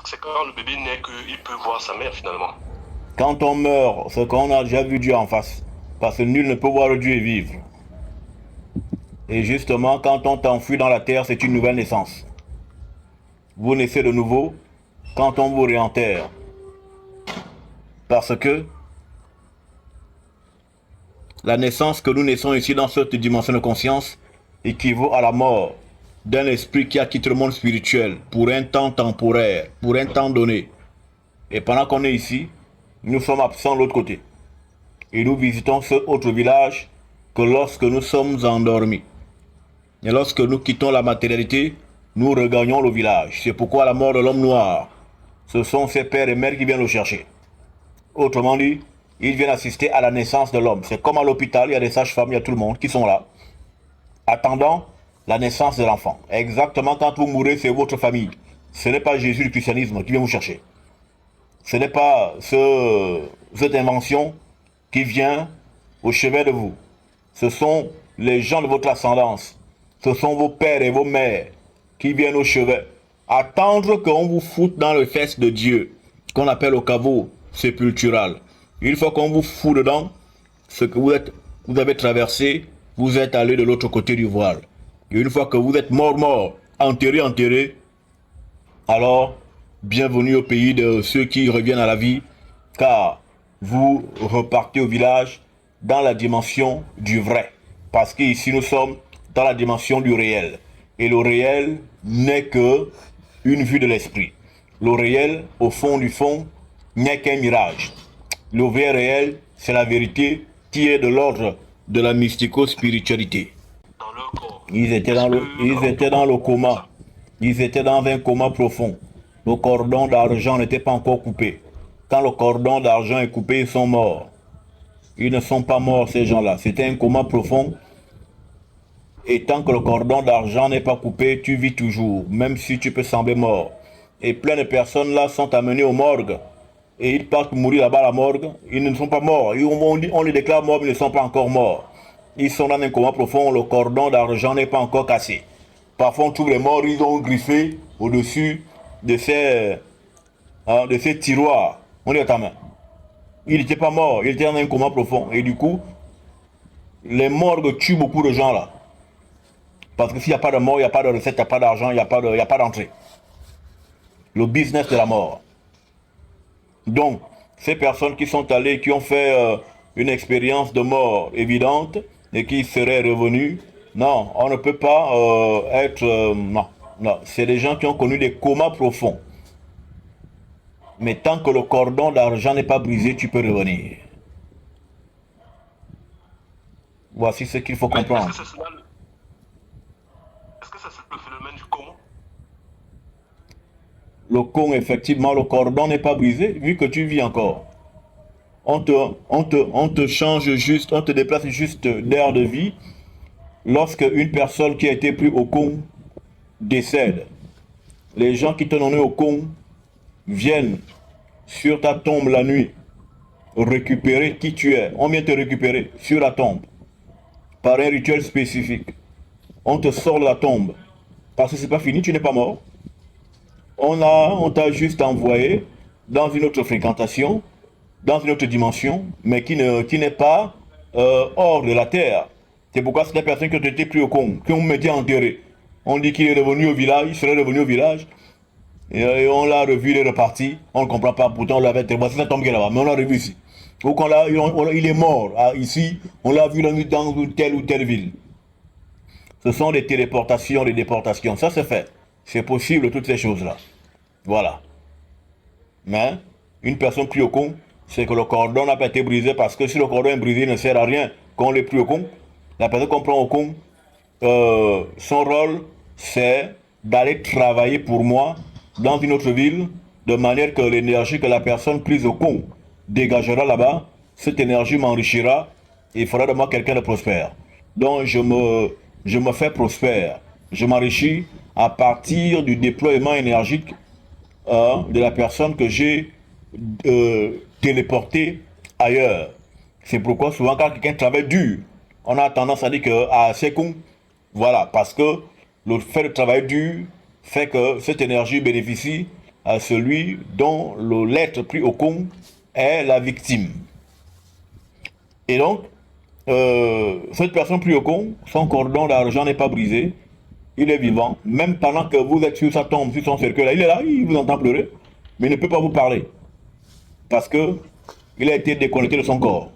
c'est quand le bébé naît qu'il peut voir sa mère finalement. Quand on meurt, c'est qu'on a déjà vu Dieu en face. Parce que nul ne peut voir Dieu et vivre. Et justement, quand on t'enfuit dans la terre, c'est une nouvelle naissance. Vous naissez de nouveau quand on vous réenterre. Parce que la naissance que nous naissons ici dans cette dimension de conscience équivaut à la mort d'un esprit qui a quitté le monde spirituel pour un temps temporaire, pour un temps donné. Et pendant qu'on est ici, nous sommes absents de l'autre côté. Et nous visitons ce autre village que lorsque nous sommes endormis. Et lorsque nous quittons la matérialité, nous regagnons le village. C'est pourquoi la mort de l'homme noir, ce sont ses pères et mères qui viennent le chercher. Autrement dit, ils viennent assister à la naissance de l'homme. C'est comme à l'hôpital, il y a des sages-femmes, il y a tout le monde qui sont là, attendant la naissance de l'enfant. Exactement quand vous mourrez, c'est votre famille. Ce n'est pas Jésus du christianisme qui vient vous chercher. Ce n'est pas cette invention qui vient au chevet de vous. Ce sont les gens de votre ascendance. Ce sont vos pères et vos mères qui viennent au chevet. Attendre qu'on vous foute dans le fesse de Dieu, qu'on appelle au caveau sépultural. Une fois qu'on vous fout dedans, ce que vous avez traversé, vous êtes allé de l'autre côté du voile. Et une fois que vous êtes mort, enterré, alors bienvenue au pays de ceux qui reviennent à la vie, car vous repartez au village dans la dimension du vrai. Parce qu'ici nous sommes dans la dimension du réel. Et le réel n'est que une vue de l'esprit. Le réel, au fond du fond, n'est qu'un mirage. Le vrai réel, c'est la vérité qui est de l'ordre de la mystico-spiritualité. Dans leur corps. Ils étaient dans le coma. Ils étaient dans un coma profond. Le cordon d'argent n'était pas encore coupé. Quand le cordon d'argent est coupé, ils sont morts. Ils ne sont pas morts, ces gens-là. C'était un coma profond. Et tant que le cordon d'argent n'est pas coupé, tu vis toujours, même si tu peux sembler mort. Et plein de personnes là sont amenées aux morgues. Et ils partent mourir là-bas à la morgue. Ils ne sont pas morts. On les déclare morts, mais ils ne sont pas encore morts. Ils sont dans un coma profond, le cordon d'argent n'est pas encore cassé. Parfois, on trouve les morts, ils ont griffé au-dessus de ces tiroirs. On dit à ta main. Il n'était pas mort, il était dans un coma profond. Et du coup, les morgues tuent beaucoup de gens là. Parce que s'il n'y a pas de mort, il n'y a pas de recette, il n'y a pas d'argent, il n'y a pas d'entrée. Le business de la mort. Donc, ces personnes qui sont allées, qui ont fait une expérience de mort évidente et qui seraient revenues, non, on ne peut pas non, non. C'est des gens qui ont connu des comas profonds. Mais tant que le cordon d'argent n'est pas brisé, tu peux revenir. Voici ce qu'il faut comprendre. Est-ce que c'est le phénomène du coma? Le con, effectivement, le cordon n'est pas brisé, vu que tu vis encore. On te change juste, on te déplace juste d'air de vie. Lorsque une personne qui a été prise au con décède, les gens qui t'ont donné au con viennent sur ta tombe la nuit récupérer qui tu es. On vient te récupérer sur la tombe par un rituel spécifique. On te sort de la tombe parce que c'est pas fini, tu n'es pas mort. On t'a juste envoyé dans une autre fréquentation, dans une autre dimension, mais qui n'est pas hors de la terre. C'est pourquoi c'est des personnes qui ont été pris au con, qui ont été enterrés. On dit qu'il est revenu au village, il serait revenu au village, et on l'a revu, il est reparti. On ne comprend pas, pourtant on l'avait été. Voici sa tombe qui est là-bas, mais on l'a revu ici. Donc il est mort ici, on l'a vu dans telle ou telle ville. Ce sont des téléportations, des déportations, ça c'est fait. C'est possible, toutes ces choses-là. Voilà. Mais une personne prise au con, c'est que le cordon n'a pas été brisé, parce que si le cordon est brisé, il ne sert à rien qu'on l'ait pris au con. La personne qu'on prend au con, son rôle, c'est d'aller travailler pour moi dans une autre ville, de manière que l'énergie que la personne prise au con dégagera là-bas, cette énergie m'enrichira et fera de moi quelqu'un de prospère. Donc je me fais prospère, je m'enrichis à partir du déploiement énergique de la personne que j'ai téléportée ailleurs. C'est pourquoi souvent quand quelqu'un travaille dur, on a tendance à dire que c'est con. Voilà, parce que le fait de travailler dur fait que cette énergie bénéficie à celui dont l'être pris au con est la victime. Et donc, cette personne prise au con, son cordon d'argent n'est pas brisé, il est vivant, même pendant que vous êtes sur sa tombe, sur son cercueil, là, il est là, il vous entend pleurer, mais il ne peut pas vous parler, parce que il a été déconnecté de son corps.